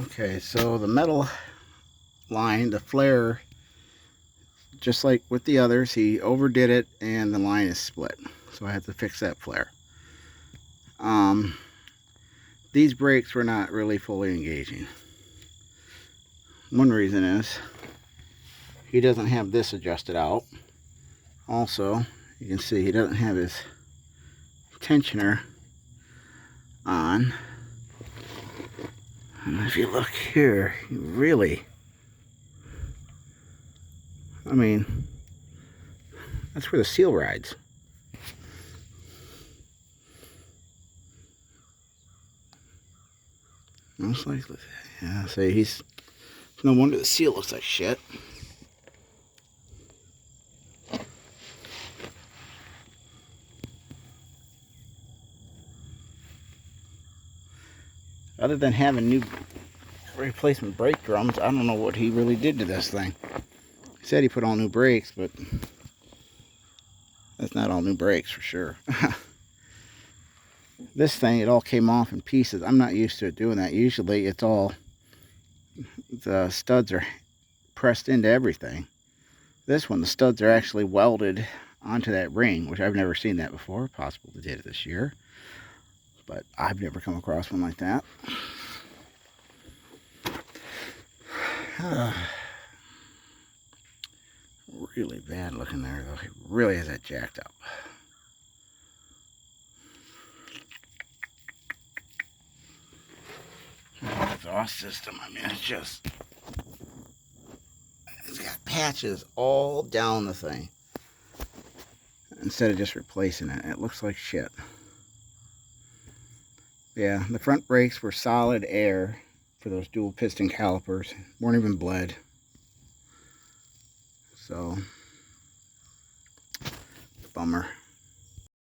Okay, so the metal line, the flare, just like with the others, he overdid it and the line is split. So I had to fix that flare. These brakes were not really fully engaging. One reason is he doesn't have this adjusted out. Also, you can see he doesn't have his tensioner on. And if you look here, you really, I mean, that's where the seal rides. Most likely, yeah, see, he's, no wonder the seal looks like shit. Other than having new replacement brake drums, I don't know what he really did to this thing. He said he put all new brakes, but that's not all new brakes for sure. This thing, it all came off in pieces. I'm not used to it doing that. Usually it's all, the studs are pressed into everything. This one, the studs are actually welded onto that ring, which I've never seen that before. Possible they did it this year, but I've never come across one like that. Really bad looking there, though. He really has that jacked up. Exhaust system, I mean, it's got patches all down the thing instead of just replacing it. It looks like shit. Yeah, the front brakes were solid air for those dual piston calipers. Weren't even bled. So, bummer.